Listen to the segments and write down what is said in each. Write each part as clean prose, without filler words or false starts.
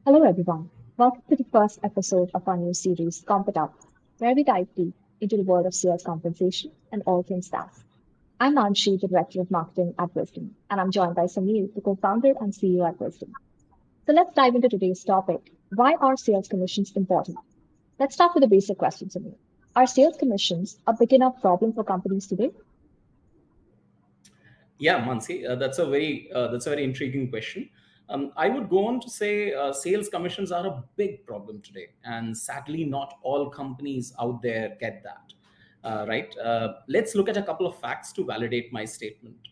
Hello, everyone. Welcome to the first episode of our new series, Comp It Up, where we dive deep into the world of sales compensation and all things SaaS. I'm Manashi, the Director of Marketing at Visdum, and I'm joined by Samir, the co-founder and CEO at Visdum. So let's dive into today's topic. Why are sales commissions important? Let's start with a basic question, Samir. Are sales commissions a big enough problem for companies today? Yeah, Mansi, that's a very intriguing question. I would go on to say sales commissions are a big problem today, and sadly, not all companies out there get that. Right? Let's look at a couple of facts to validate my statement.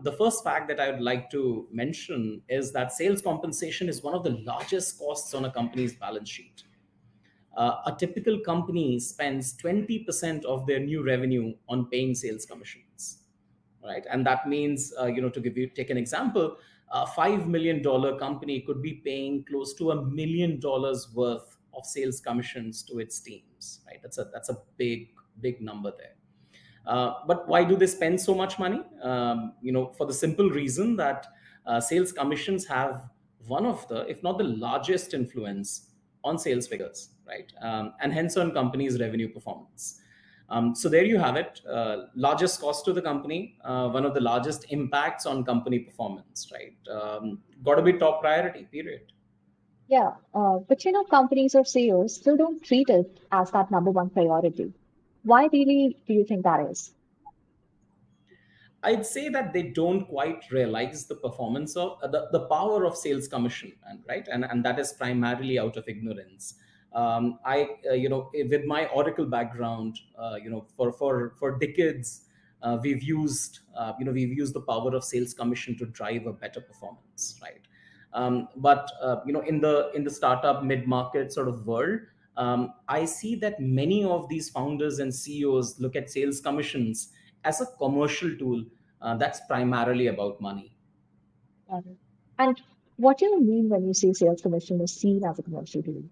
The first fact that I would like to mention is that sales compensation is one of the largest costs on a company's balance sheet. A typical company spends 20% of their new revenue on paying sales commissions, right? And that means, to take an example, a $5 million company could be paying close to $1 million worth of sales commissions to its teams, right? That's a big number there. But why do they spend so much money? For the simple reason that sales commissions have one of the, if not the largest influence on sales figures, right? And hence on companies' revenue performance. So there you have it. Largest cost to the company, one of the largest impacts on company performance, right? Got to be top priority, period. Yeah, but companies or CEOs still don't treat it as that number one priority. Why really do you think that is? I'd say that they don't quite realize the performance of the power of sales commission, and right, and that is primarily out of ignorance. With my Oracle background, for decades, we've used the power of sales commission to drive a better performance, right? But in the startup mid market sort of world, I see that many of these founders and CEOs look at sales commissions as a commercial tool that's primarily about money. Um, And what do you mean when you say sales commission is seen as a commercial tool?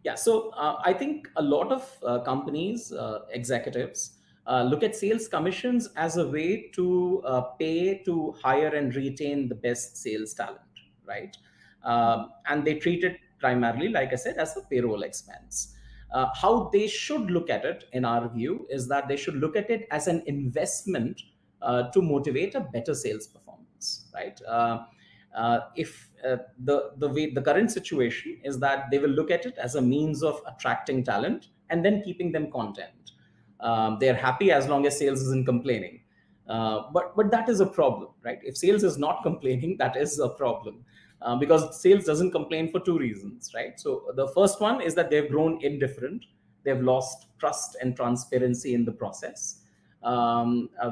Yeah, so I think a lot of companies, executives, look at sales commissions as a way to pay to hire and retain the best sales talent, right? And they treat it primarily, like I said, as a payroll expense. How they should look at it, in our view, is that they should look at it as an investment to motivate a better sales performance, right? If the way the current situation is that they will look at it as a means of attracting talent and then keeping them content. They're happy as long as sales isn't complaining. But that is a problem, right? If sales is not complaining, that is a problem. Because sales doesn't complain for two reasons, right? So the first one is that they've grown indifferent, they've lost trust and transparency in the process,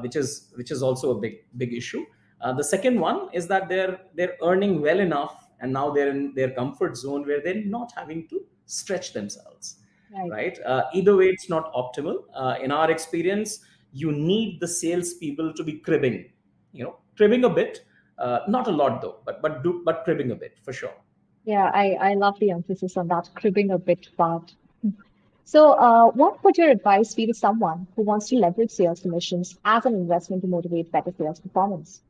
which is also a big issue. The second one is that they're earning well enough, and now they're in their comfort zone where they're not having to stretch themselves, Right. right? Either way, it's not optimal. In our experience, you need the salespeople to be cribbing, cribbing a bit, not a lot though, but cribbing a bit for sure. Yeah, I love the emphasis on that cribbing a bit part. So, what would your advice be to someone who wants to leverage sales commissions as an investment to motivate better sales performance?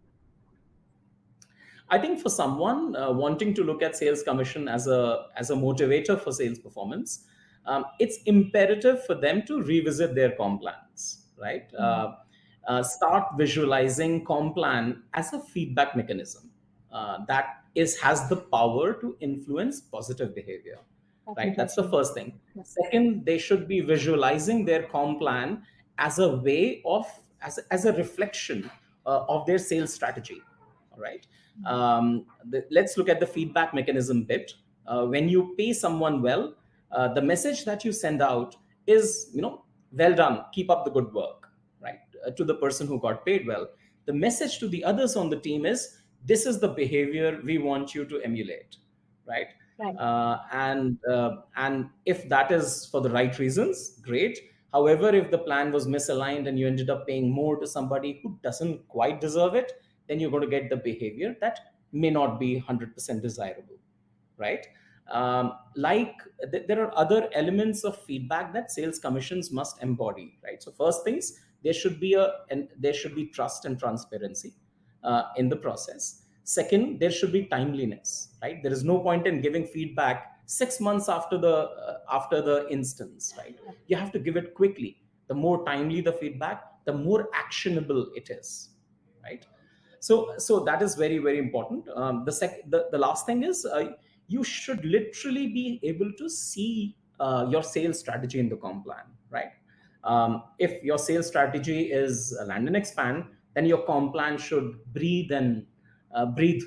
I think for someone wanting to look at sales commission as a motivator for sales performance, it's imperative for them to revisit their comp plans, right? Mm, Start visualizing comp plan as a feedback mechanism that is has the power to influence positive behavior, that's right? That's the interesting. first thing. Yeah. Second, they should be visualizing their comp plan as a way of as a reflection of their sales strategy. All right. Mm, Let's look at the feedback mechanism bit. When you pay someone well, the message that you send out is, well done, keep up the good work, right? To the person who got paid well. The message to the others on the team is, this is the behavior we want you to emulate, right? right. And if that is for the right reasons, great. However, if the plan was misaligned and you ended up paying more to somebody who doesn't quite deserve it, then you're going to get the behavior that may not be 100% desirable, right? There are other elements of feedback that sales commissions must embody, right? So first things, there should be trust and transparency in the process. Second, there should be timeliness, right? There is no point in giving feedback 6 months after the instance, right? You have to give it quickly. The more timely the feedback, the more actionable it is, right? So that is very, very important. The last thing is, you should literally be able to see your sales strategy in the comp plan, right? If your sales strategy is land and expand, then your comp plan should breathe, and eat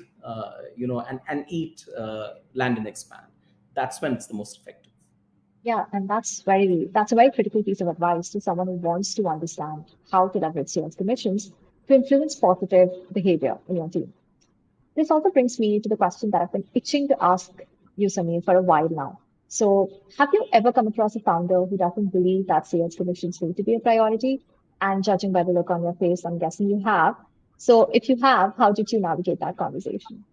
land and expand. That's when it's the most effective. Yeah, and that's a very critical piece of advice to someone who wants to understand how to leverage sales commissions to influence positive behavior in your team. This also brings me to the question that I've been itching to ask you, Samir, for a while now. So, have you ever come across a founder who doesn't believe that sales commissions need to be a priority? And judging by the look on your face, I'm guessing you have. So, if you have, how did you navigate that conversation?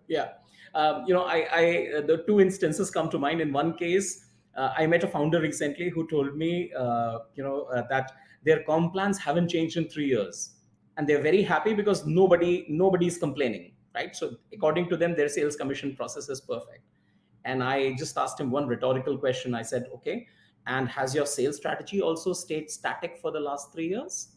Yeah. The two instances come to mind. In one case, I met a founder recently who told me, that their comp plans haven't changed in 3 years, and they're very happy because nobody's complaining, right? So according to them, their sales commission process is perfect. And I just asked him one rhetorical question. I said, okay, and has your sales strategy also stayed static for the last 3 years?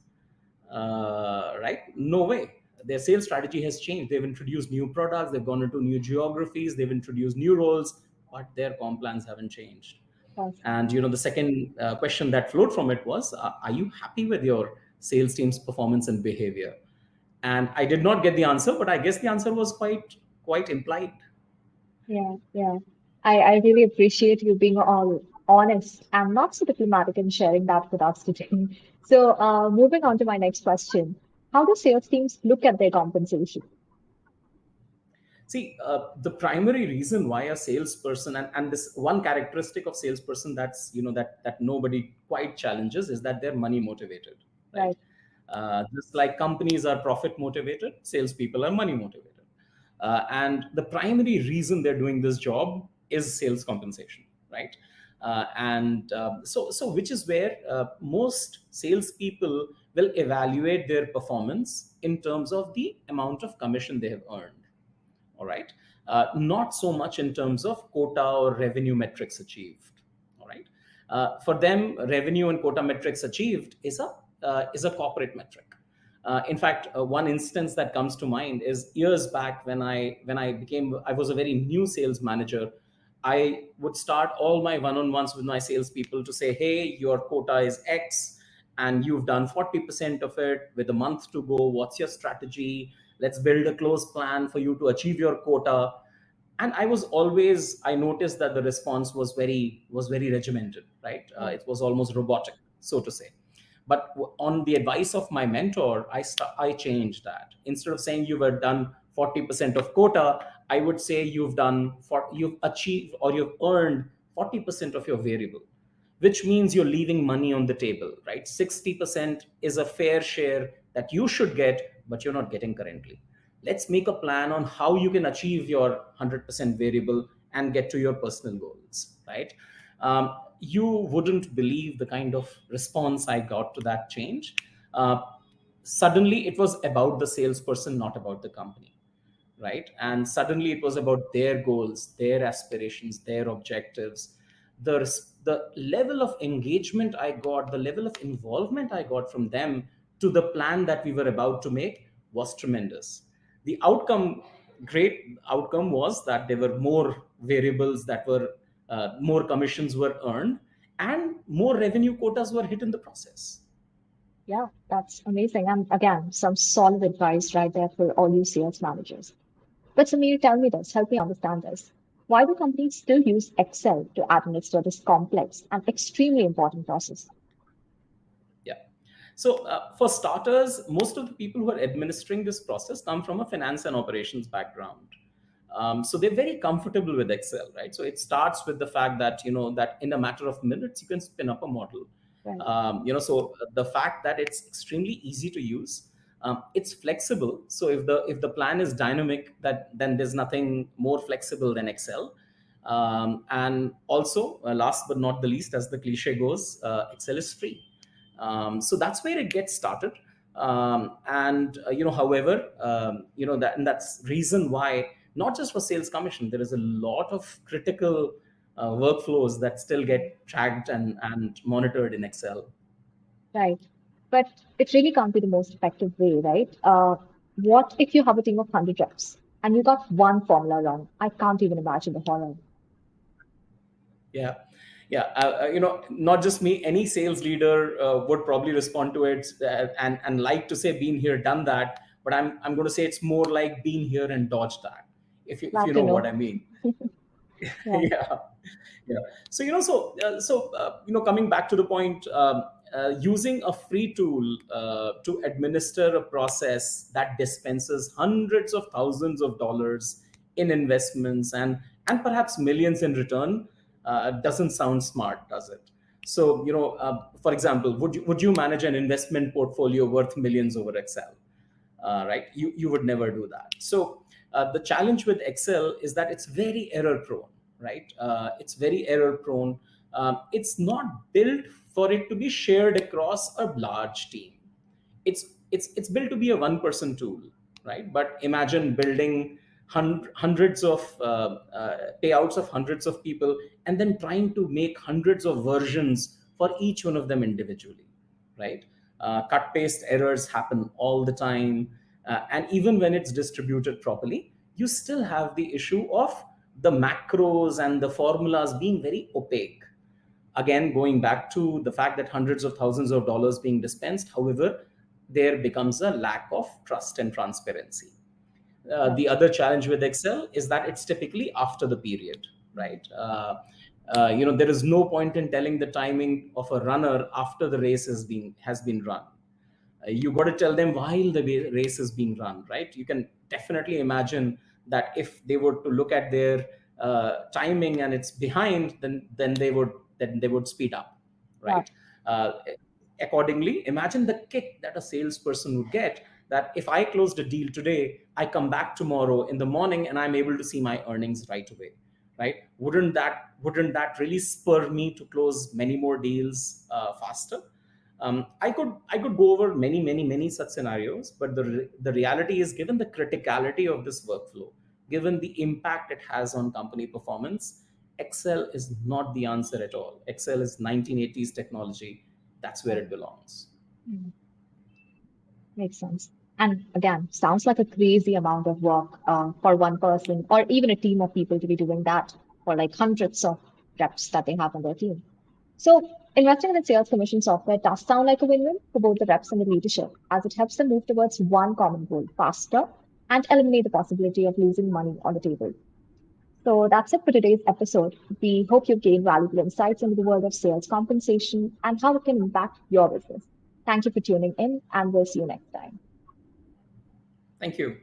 Right? No way. Their sales strategy has changed. They've introduced new products, they've gone into new geographies, they've introduced new roles, but their comp plans haven't changed. Yes. And the second question that flowed from it was, are you happy with your sales team's performance and behavior? And I did not get the answer, but I guess the answer was quite implied. Yeah, yeah. I really appreciate you being all honest and not so diplomatic in sharing that with us today. So, moving on to my next question. How do sales teams look at their compensation? See, the primary reason why a salesperson, and this one characteristic of salesperson that's that nobody quite challenges, is that they're money motivated, right? Right. Just like companies are profit motivated, salespeople are money motivated, and the primary reason they're doing this job is sales compensation, right? And which is where most salespeople will evaluate their performance in terms of the amount of commission they have earned. All right. Not so much in terms of quota or revenue metrics achieved. All right. For them, revenue and quota metrics achieved is a corporate metric. In fact, one instance that comes to mind is years back when I was a very new sales manager. I would start all my one-on-ones with my salespeople to say, "Hey, your quota is X, and you've done 40% of it with a month to go. What's your strategy? Let's build a close plan for you to achieve your quota." And I noticed that the response was very regimented, right? Right. It was almost robotic, so to say. But on the advice of my mentor, I changed that. Instead of saying you were done 40% of quota, I would say you've achieved or you've earned 40% of your variable, which means you're leaving money on the table, right? 60% is a fair share that you should get, but you're not getting currently. Let's make a plan on how you can achieve your 100% variable and get to your personal goals, right? You wouldn't believe the kind of response I got to that change. Uh, Suddenly, it was about the salesperson, not about the company, right? And suddenly it was about their goals, their aspirations, their objectives. The level of engagement I got, the level of involvement I got from them to the plan that we were about to make was tremendous. The great outcome was that there were more variables more commissions were earned, and more revenue quotas were hit in the process. Yeah, that's amazing. And again, some solid advice right there for all you sales managers. But Samir, tell me this, help me understand this. Why do companies still use Excel to administer this complex and extremely important process? Yeah. So, for starters, most of the people who are administering this process come from a finance and operations background. So they're very comfortable with Excel, right? So it starts with the fact that that in a matter of minutes you can spin up a model. Right. So the fact that it's extremely easy to use, it's flexible. So if the plan is dynamic, then there's nothing more flexible than Excel. And also, last but not the least, as the cliche goes, Excel is free. So that's where it gets started. However, that's reason why, not just for sales commission, there is a lot of critical workflows that still get tracked and monitored in Excel. Right. But it really can't be the most effective way, right? What if you have a team of 100 reps and you got one formula wrong? I can't even imagine the horror. Yeah, yeah. Not just me. Any sales leader would probably respond to it and like to say, "Been here, done that." But I'm going to say it's more like "been here and dodged that." If you Glad to know what know. I mean. Yeah. Yeah, yeah. Coming back to the point, using a free tool to administer a process that dispenses hundreds of thousands of dollars in investments and perhaps millions in return doesn't sound smart, does it? So, for example, would you manage an investment portfolio worth millions over Excel? Right? You would never do that. So the challenge with Excel is that it's very error prone, right? It's very error prone. It's not built for it to be shared across a large team. It's built to be a one-person tool, right? But imagine building hundreds of payouts of hundreds of people, and then trying to make hundreds of versions for each one of them individually, right? Cut paste errors happen all the time, and even when it's distributed properly, you still have the issue of the macros and the formulas being very opaque. Again, going back to the fact that hundreds of thousands of dollars being dispensed, however, there becomes a lack of trust and transparency. The Right. other challenge with Excel is that it's typically after the period, right? There is no point in telling the timing of a runner after the race has been run. You got to tell them while the race is being run, right? You can definitely imagine that if they were to look at their timing and it's behind, then they would speed up, Yeah. right? uh, Accordingly, imagine the kick that a salesperson would get, that if I closed a deal today, I come back tomorrow in the morning and I'm able to see my earnings right away, right? Wouldn't that really spur me to close many more deals faster? I could go over many such scenarios, but the reality is, given the criticality of this workflow, given the impact it has on company performance, Excel is not the answer at all. Excel is 1980s technology. That's where Right. it belongs. Mm, makes sense. And again, sounds like a crazy amount of work for one person or even a team of people to be doing that for like hundreds of reps that they have on their team. So, investing in sales commission software does sound like a win-win for both the reps and the leadership, as it helps them move towards one common goal faster and eliminate the possibility of losing money on the table. So that's it for today's episode. We hope you've gained valuable insights into the world of sales compensation and how it can impact your business. Thank you for tuning in, and we'll see you next time. Thank you.